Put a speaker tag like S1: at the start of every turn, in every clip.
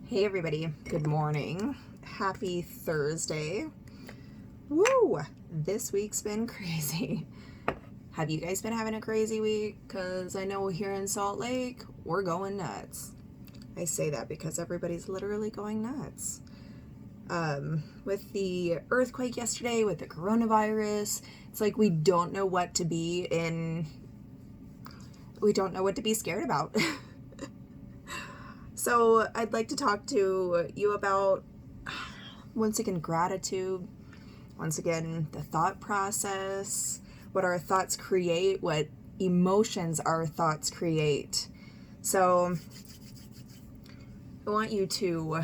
S1: Hey everybody, good morning. Happy Thursday. Woo! This week's been crazy. Have you guys been having a crazy week? Because I know here in Salt Lake, we're going nuts. I say that because everybody's literally going nuts. With the earthquake yesterday, with the coronavirus, it's like we don't know what to be scared about. So I'd like to talk to you about, once again, gratitude, once again, the thought process, what our thoughts create, what emotions our thoughts create. So I want you to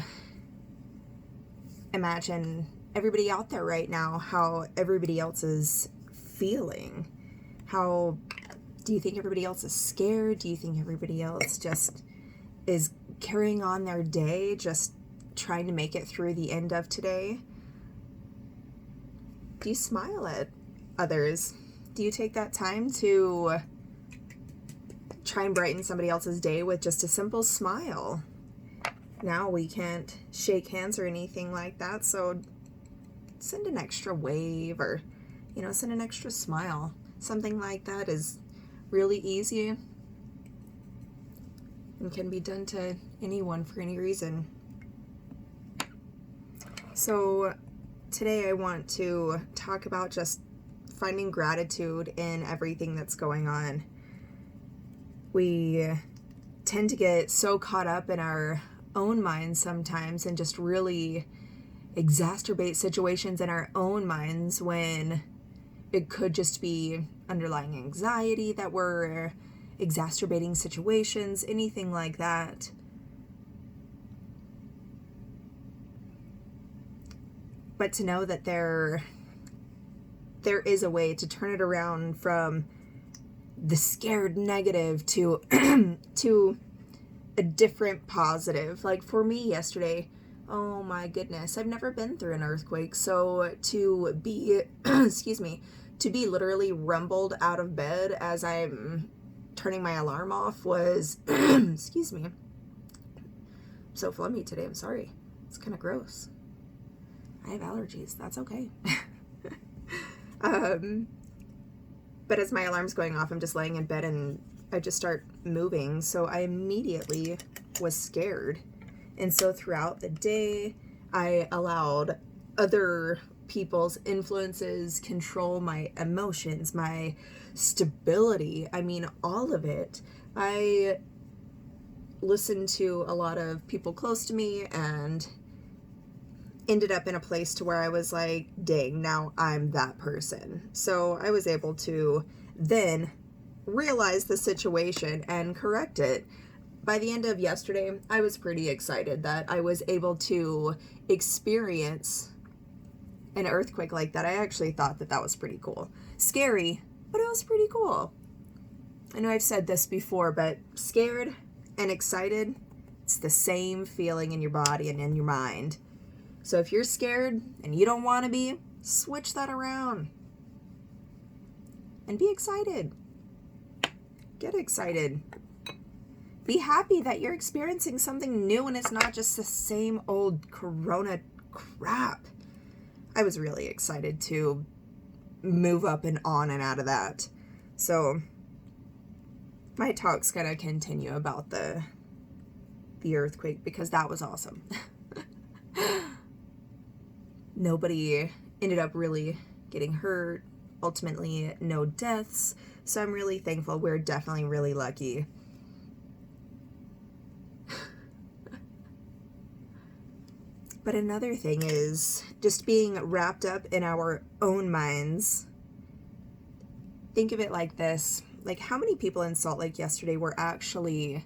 S1: imagine everybody out there right now, how everybody else is feeling. How do you think everybody else is scared? Do you think everybody else just is carrying on their day, just trying to make it through the end of today? Do you smile at others? Do you take that time to try and brighten somebody else's day with just a simple smile? Now we can't shake hands or anything like that, so send an extra wave or, send an extra smile. Something like that is really easy and can be done to anyone for any reason. So today I want to talk about just finding gratitude in everything that's going on. We tend to get so caught up in our own minds sometimes and just really exacerbate situations in our own minds when it could just be underlying anxiety that we're exacerbating situations, anything like that. But to know that there is a way to turn it around from the scared negative to to a different positive. Like for me yesterday, oh my goodness, I've never been through an earthquake, so to be to be literally rumbled out of bed as I'm turning my alarm off was excuse me, I'm so phlegmy today, I'm sorry, it's kind of gross. I have allergies, that's okay. But as my alarm's going off, I'm just laying in bed and I just start moving, so I immediately was scared. And so throughout the day, I allowed other people's influences control my emotions, my stability. I mean, all of it. I listened to a lot of people close to me and ended up in a place to where I was like, dang, now I'm that person. So I was able to then realize the situation and correct it. By the end of yesterday, I was pretty excited that I was able to experience an earthquake like that. I actually thought that was pretty cool. Scary, but it was pretty cool. I know I've said this before, but scared and excited, it's the same feeling in your body and in your mind. So if you're scared and you don't want to be, switch that around and be excited. Get excited. Be happy that you're experiencing something new and it's not just the same old corona crap. I was really excited to move up and on and out of that. So my talk's gonna continue about the earthquake because that was awesome. Nobody ended up really getting hurt. Ultimately, no deaths. So I'm really thankful. We're definitely really lucky. But another thing is just being wrapped up in our own minds. Think of it like this. Like, how many people in Salt Lake yesterday were actually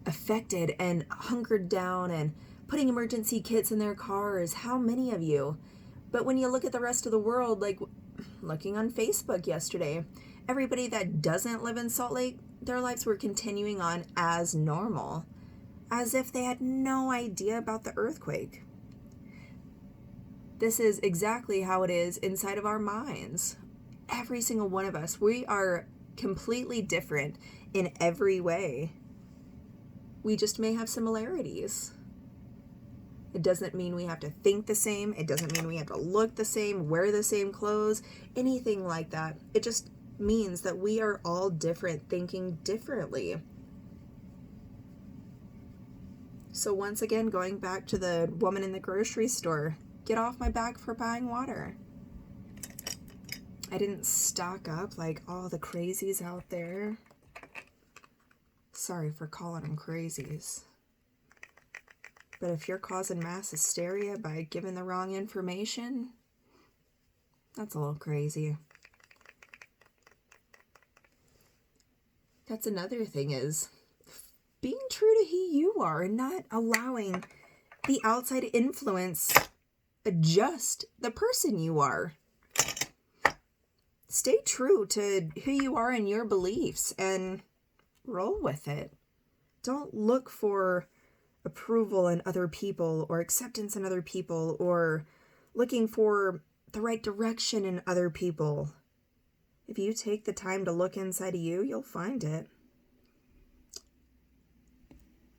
S1: affected and hunkered down and putting emergency kits in their cars? How many of you? But when you look at the rest of the world, like looking on Facebook yesterday, everybody that doesn't live in Salt Lake, their lives were continuing on as normal, as if they had no idea about the earthquake. This is exactly how it is inside of our minds. Every single one of us, we are completely different in every way. We just may have similarities. It doesn't mean we have to think the same. It doesn't mean we have to look the same, wear the same clothes, anything like that. It just means that we are all different, thinking differently. So once again, going back to the woman in the grocery store, get off my back for buying water. I didn't stock up like all the crazies out there. Sorry for calling them crazies. But if you're causing mass hysteria by giving the wrong information, that's a little crazy. That's another thing, is being true to who you are and not allowing the outside influence adjust the person you are. Stay true to who you are and your beliefs and roll with it. Don't look for approval in other people or acceptance in other people or looking for the right direction in other people. If you take the time to look inside of you, you'll find it.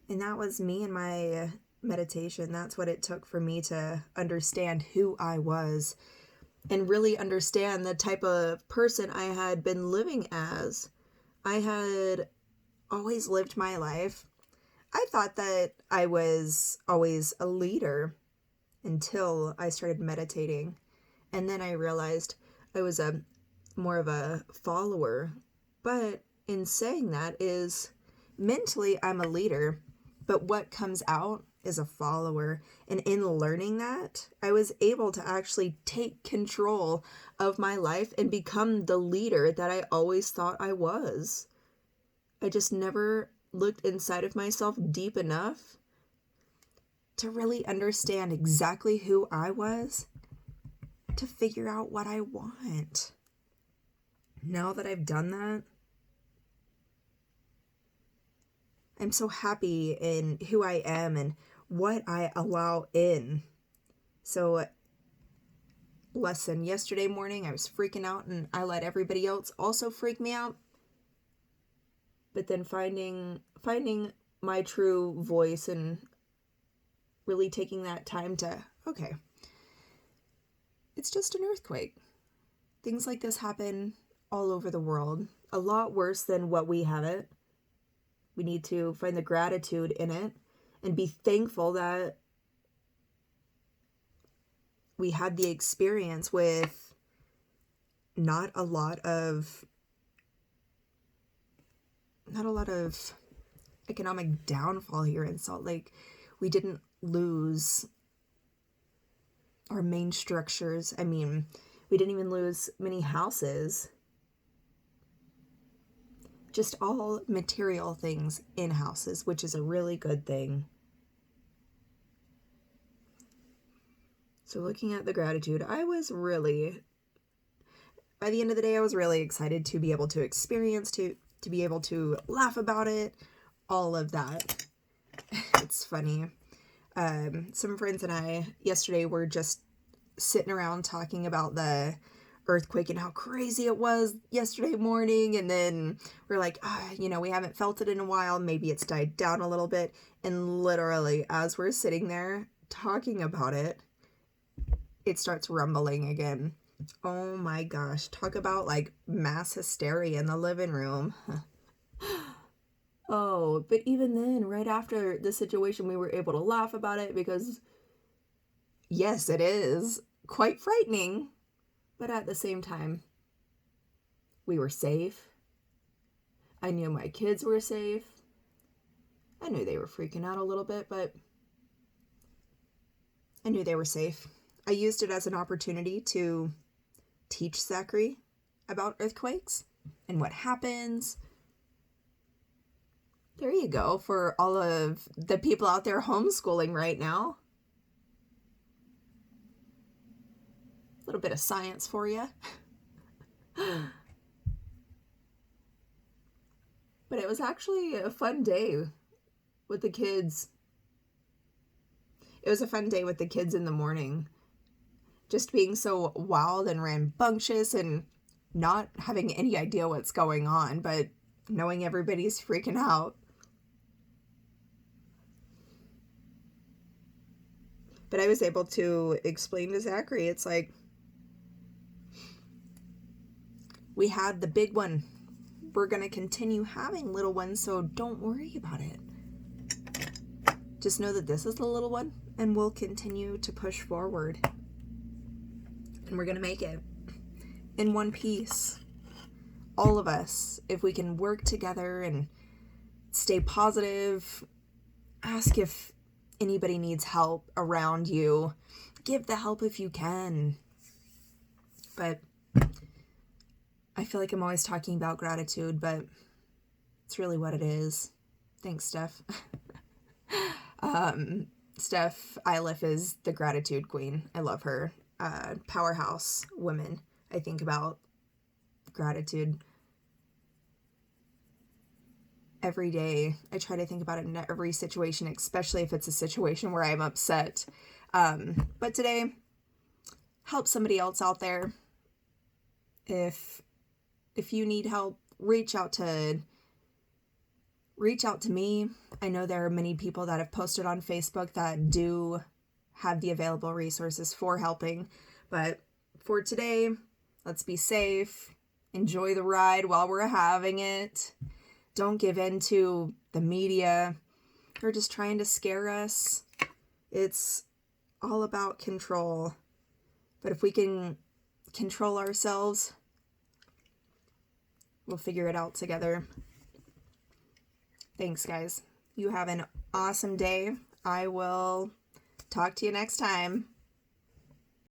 S1: And that was me in my meditation. That's what it took for me to understand who I was and really understand the type of person I had been living as. I had always lived my life. I thought that I was always a leader until I started meditating. And then I realized I was more of a follower. But in saying that is, mentally I'm a leader, but what comes out is a follower. And in learning that, I was able to actually take control of my life and become the leader that I always thought I was. I just never looked inside of myself deep enough to really understand exactly who I was, to figure out what I want. Now that I've done that, I'm so happy in who I am and what I allow in. So, lesson, yesterday morning I was freaking out and I let everybody else also freak me out. But then finding my true voice and really taking that time to, okay, it's just an earthquake. Things like this happen all over the world, a lot worse than what we have it. We need to find the gratitude in it and be thankful that we had the experience with not a lot of economic downfall here in Salt Lake. We didn't lose our main structures. I mean, we didn't even lose many houses. Just all material things in houses, which is a really good thing. So looking at the gratitude, by the end of the day, I was really excited to be able to experience, to be able to laugh about it, all of that. It's funny. Some friends and I yesterday were just sitting around talking about the earthquake and how crazy it was yesterday morning, and then we're like, we haven't felt it in a while, maybe it's died down a little bit, and literally as we're sitting there talking about it, it starts rumbling again. Oh my gosh, talk about like mass hysteria in the living room. Oh, but even then, right after the situation, we were able to laugh about it because yes, it is quite frightening. But at the same time, we were safe. I knew my kids were safe. I knew they were freaking out a little bit, but I knew they were safe. I used it as an opportunity to teach Zachary about earthquakes and what happens. There you go, for all of the people out there homeschooling right now. A little bit of science for you. But it was actually a fun day with the kids. It was a fun day with the kids in the morning. Just being so wild and rambunctious and not having any idea what's going on, but knowing everybody's freaking out. But I was able to explain to Zachary, it's like, we had the big one. We're going to continue having little ones, so don't worry about it. Just know that this is the little one, and we'll continue to push forward. And we're going to make it in one piece. All of us, if we can work together and stay positive, ask if anybody needs help around you. Give the help if you can. But I feel like I'm always talking about gratitude, but it's really what it is. Thanks, Steph. Steph Iliff is the gratitude queen. I love her. Powerhouse women. I think about gratitude every day. I try to think about it in every situation, especially if it's a situation where I'm upset. But today, help somebody else out there. If you need help, reach out to me. I know there are many people that have posted on Facebook that do have the available resources for helping. But for today, let's be safe. Enjoy the ride while we're having it. Don't give in to the media. They're just trying to scare us. It's all about control. But if we can control ourselves, we'll figure it out together. Thanks, guys. You have an awesome day. I will talk to you next time.